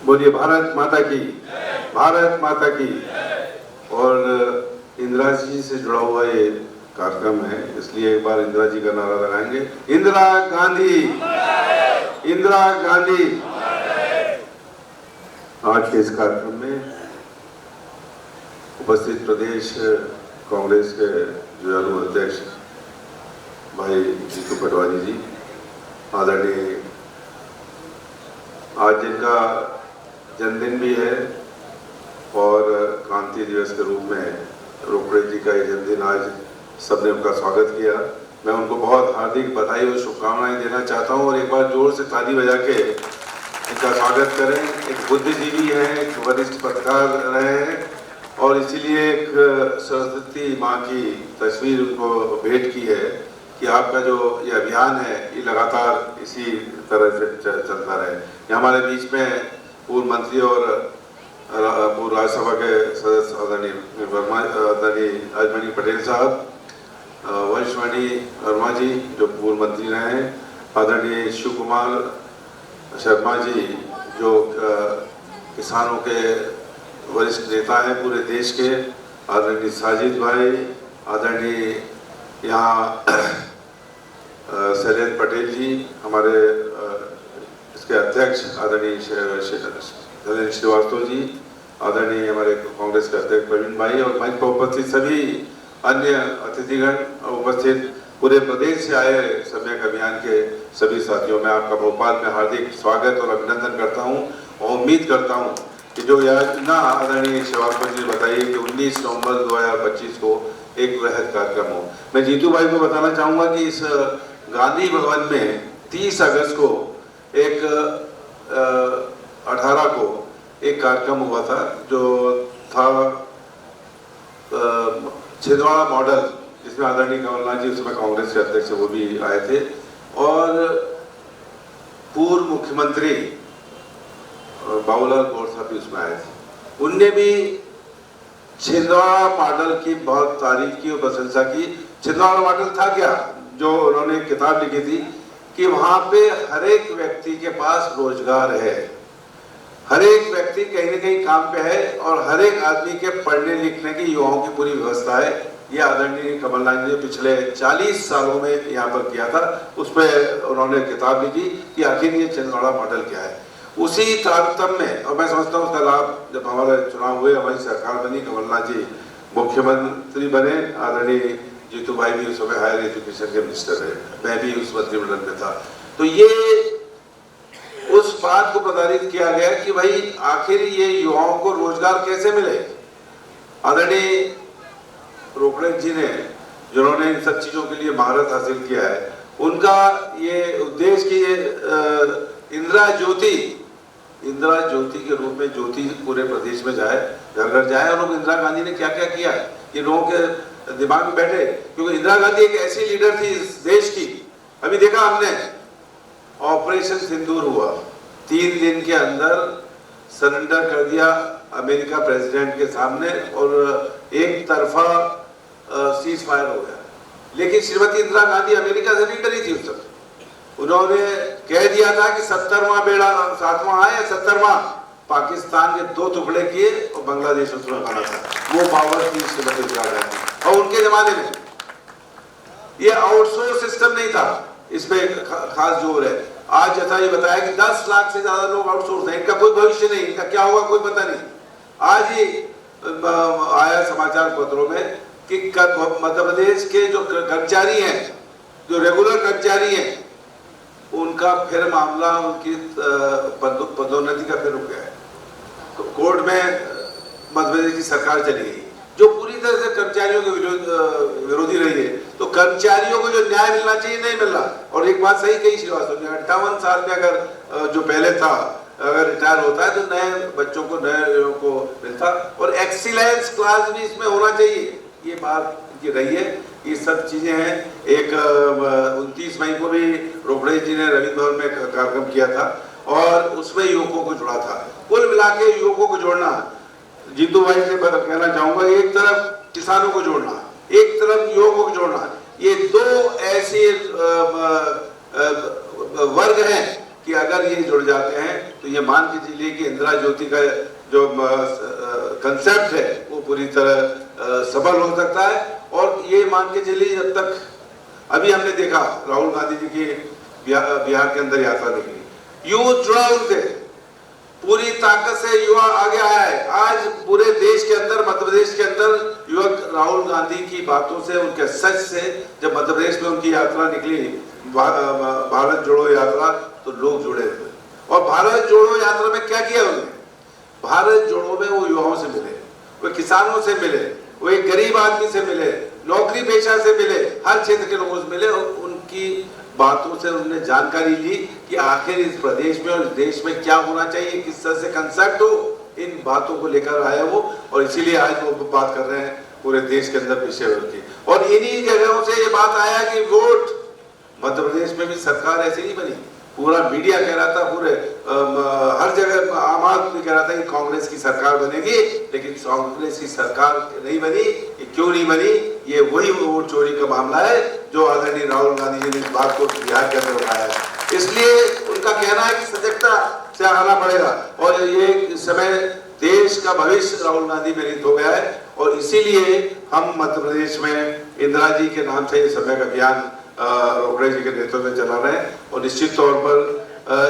बोलिए भारत माता की, भारत माता की। और इंदिरा जी से जुड़ा हुआ ये कार्यक्रम है, इसलिए एक बार इंदिरा जी का नारा लगाएंगे, इंदिरा गांधी, इंदिरा गांधी। आज के इस कार्यक्रम में उपस्थित प्रदेश कांग्रेस के जुझारू अध्यक्ष भाई जीतू पटवारी जी, आदरणीय, आज जिनका जन्मदिन भी है और क्रांति दिवस के रूप में रोकड़े जी का ये जन्मदिन, आज सबने उनका स्वागत किया। मैं उनको बहुत हार्दिक बधाई और शुभकामनाएं देना चाहता हूं और एक बार जोर से ताली बजा के इनका स्वागत करें। एक बुद्धिजीवी हैं, एक वरिष्ठ पत्रकार रहे हैं और इसीलिए एक सरस्वती माँ की तस्वीर उनको भेंट की है कि आपका जो ये अभियान है ये लगातार इसी तरह से चलता रहे। ये हमारे बीच में पूर्व मंत्री और पूर्व राज्यसभा के सदस्य आदरणीय राजमणि पटेल साहब, वंशमणि वर्मा जी जो पूर्व मंत्री रहे हैं, आदरणीय शिव कुमार शर्मा जी जो किसानों के वरिष्ठ नेता हैं पूरे देश के, आदरणीय साजिद भाई, आदरणीय यहाँ शैलेंद्र पटेल जी हमारे इसके अध्यक्ष, आदरणीय शैलेंद्र श्रीवास्तव जी, आदरणीय हमारे कांग्रेस के अध्यक्ष प्रवीण भाई और मंच पर उपस्थित सभी अन्य अतिथिगण, उपस्थित पूरे प्रदेश से आए सम्यक अभियान के सभी साथियों, में आपका भोपाल में हार्दिक स्वागत और अभिनंदन करता हूं और उम्मीद करता हूं कि जो योजना आदरणीय श्रीवास्तव जी ने बताई कि 19 नवंबर 2025 को एक वृहद कार्यक्रम हो। मैं जीतू भाई को बताना चाहूँगा कि इस गांधी भवन में 30 अगस्त को एक 18 को एक कार्यक्रम हुआ था जो था छिंदवाड़ा मॉडल, जिसमें आदरणीय कमलनाथ जी उसमें कांग्रेस के अध्यक्ष वो भी आए थे और पूर्व मुख्यमंत्री बाबूलाल गौर साहब भी उसमें आए थे। उनने भी छिंदवाड़ा मॉडल की बहुत तारीफ की और प्रशंसा की। छिंदवाड़ा मॉडल था क्या, जो उन्होंने किताब लिखी थी कि वहां पे हर एक व्यक्ति के पास रोजगार है, हर एक व्यक्ति कहीं न कहीं काम पे है और हर एक आदमी के पढ़ने लिखने की युवाओं की पूरी व्यवस्था है। ये आदरणीय कमलनाथ जी ने पिछले 40 सालों में यहाँ पर किया था, उस पर उन्होंने किताब लिखी कि आखिर ये छिंदवाड़ा मॉडल क्या है। उसी तारतम्य में, और मैं समझता हूँ उसका लाभ जब हमारे चुनाव हुए, हमारी सरकार बनी, कमलनाथ जी मुख्यमंत्री बने, आदरणीय जीतू भाई भी उस समय हायर एजुकेशन के मिनिस्टर रहे, मैं भी उस मंत्रिमंडल में था, तो ये उस बात को प्रताड़ित किया गया कि भाई आखिर ये युवाओं को रोजगार कैसे मिले। आदरणीय रोकड़े जी ने, जिन्होंने इन सब चीजों के लिए महारत हासिल किया है, उनका ये उद्देश्य कि इंदिरा ज्योति के रूप में ज्योति पूरे प्रदेश में जाए, घर घर जाए। और लोग इंदिरा गांधी ने क्या क्या किया ये लोगों के दिमाग में बैठे, क्योंकि इंदिरा गांधी एक ऐसी लीडर थी इस देश की। अभी देखा हमने ऑपरेशन सिंदूर हुआ, 3 दिन के अंदर सरेंडर कर दिया अमेरिका प्रेसिडेंट के सामने और एक तरफा सीज फायर हो गया। लेकिन श्रीमती इंदिरा गांधी अमेरिका से नहीं डरी थी उस समय। उन्होंने कह दिया था कि 70वां बेड़ा 7वां आया, 70वां पाकिस्तान के 2 टुकड़े किए और बांग्लादेश उसमें बना था। वो पावर थी श्रीमती इंदिरा गांधी। और उनके जमाने में ये आउटसोर्स सिस्टम नहीं था, इस पे खास जोर है। आज जैसा ये बताया कि 10 लाख से ज्यादा लोग आउटसोर्स हैं, इनका कोई भविष्य नहीं, इनका क्या होगा कोई पता नहीं। आज ही आया समाचार पत्रों में कि मध्य प्रदेश के जो कर्मचारी हैं, जो रेगुलर कर्मचारी हैं, उनका फिर मामला, उनकी पदोन्नति का फिर रुक गया है। कोर्ट में मध्य प्रदेश की सरकार चली गई जो पूरी तरह से कर्मचारियों के विरोधी रही है। तो कर्मचारियों को जो न्याय मिलना चाहिए नहीं मिल रहा। और एक बात सही कही श्रीवास्तव ने, 58 साल में अगर जो पहले था अगर रिटायर होता है तो नए बच्चों को, नए लोगों को मिलता, और एक्सीलेंस क्लास भी इसमें होना चाहिए, ये बात की रही है। ये सब चीजें हैं। एक 29 मई को भी रोकड़े जी ने रविंद्र भवन में कार्यक्रम किया था और उसमें युवकों को जोड़ा था। कुल मिला के युवकों को जोड़ना, जीतू भाई से कहना चाहूंगा, एक तरफ किसानों को जोड़ना, एक तरफ युवकों को जोड़ना, ये 2 ऐसे वर्ग हैं कि अगर ये जुड़ जाते हैं तो ये मान के चलिए कि इंदिरा ज्योति का जो कंसेप्ट है वो पूरी तरह सफल हो सकता है। और ये मान के चलिए जब तक अभी हमने देखा राहुल गांधी जी की बिहार के अंदर यात्रा निकली, यूथ जुड़ा उनसे, पूरी ताकत से युवा आगे आया है। आज पूरे देश के अंदर, मध्य प्रदेश के अंदर युवक राहुल गांधी की बातों से, उनके सच से, जब मध्य प्रदेश में उनकी यात्रा निकली भारत जोड़ो यात्रा, तो लोग जुड़े हुए। और भारत जोड़ो यात्रा में क्या किया उन्होंने? भारत जोड़ो में वो युवाओं से मिले, वो किसानों से मिले, वो एक गरीब आदमी से मिले, नौकरी पेशा से मिले, हर क्षेत्र के लोगों से मिले और उनकी बातों से उन्होंने जानकारी ली कि आखिर इस प्रदेश में और देश में क्या होना चाहिए, किस तरह से कंसेप्ट हो, इन बातों को लेकर आए वो। और इसीलिए आज वो बात कर रहे हैं पूरे देश के अंदर पेशेवर की। और इन्हीं जगहों से ये बात आया कि वोट, मध्य प्रदेश में भी सरकार ऐसी नहीं बनी। पूरा मीडिया कह रहा था, पूरे हर जगह आम आदमी कह रहा था कि कांग्रेस की सरकार बनेगी, लेकिन कांग्रेस की सरकार नहीं बनी। ये क्यों नहीं बनी? ये वही वोट चोरी का मामला है जो आदरणीय राहुल गांधी जी ने इस बात को बिहार के अंदर उठाया है। इसलिए उनका कहना है कि सजगता से आना पड़ेगा और ये समय देश का भविष्य राहुल गांधी में निहित हो गया है। और इसीलिए हम मध्य प्रदेश में इंदिरा जी के नाम से इस समय का अभियान रोकड़े जी के नेतृत्व में चला रहे हैं। और निश्चित तौर पर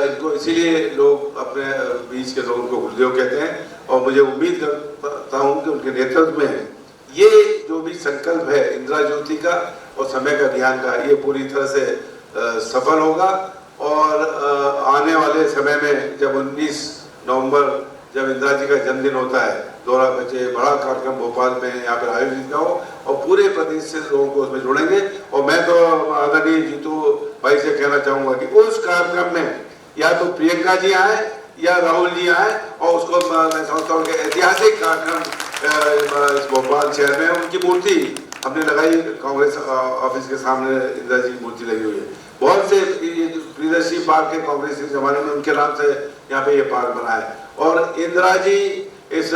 इनको इसीलिए लोग अपने बीच के लोगों को गुरुदेव कहते हैं। और मुझे उम्मीद करता हूँ कि उनके नेतृत्व में ये जो भी संकल्प है इंदिरा ज्योति का और समय का अभियान का, ये पूरी तरह से सफल होगा। और आने वाले समय में जब 19 नवंबर जब इंदिरा जी का जन्मदिन होता है, दोहरा बच्चे बड़ा कार्यक्रम भोपाल में यहाँ पर आयोजित हो और पूरे प्रदेश से लोगों को उसमें जोड़ेंगे। और मैं तो आदरणीय जीतू भाई से कहना चाहूंगा कि उस कार्यक्रम में या तो प्रियंका जी आए या राहुल जी आए और उसको मैं समझता हूँ कि ऐतिहासिक कार्यक्रम इस भोपाल शहर में उनकी मूर्ति हमने लगाई, कांग्रेस ऑफिस के सामने इंदिरा जी की मूर्ति लगी हुई है। बहुत से प्रियदर्शी पार्क है कांग्रेस के जमाने में, उनके नाम से यहाँ पे ये पार्क बना है। और इंदिरा जी इस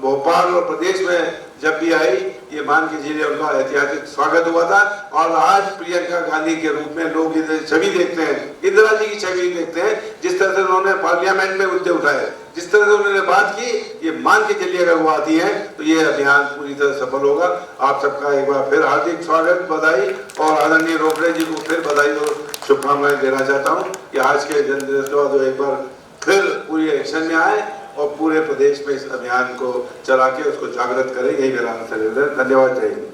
भोपाल और प्रदेश में जब भी आई, ये मान के चलिए उनका ऐतिहासिक स्वागत हुआ था। और आज प्रियंका गांधी के रूप में लोग छवि देखते हैं, इंदिरा जी की छवि देखते हैं। जिस तरह से उन्होंने पार्लियामेंट में मुद्दे उठाए, जिस तरह से उन्होंने बात की, ये मान के चलिए अगर वो आती है तो ये अभियान पूरी तरह सफल होगा। आप सबका एक बार फिर हार्दिक स्वागत, बधाई। और आदरणीय रोकड़े जी को फिर बधाई और शुभकामनाएं देना चाहता हूँ कि आज के जन्मदिन के बाद एक बार फिर पूरी एक्शन में आए और पूरे प्रदेश में इस अभियान को चला के उसको जागृत करें। यही मेरा आंसर है। धन्यवाद। जय हिंद।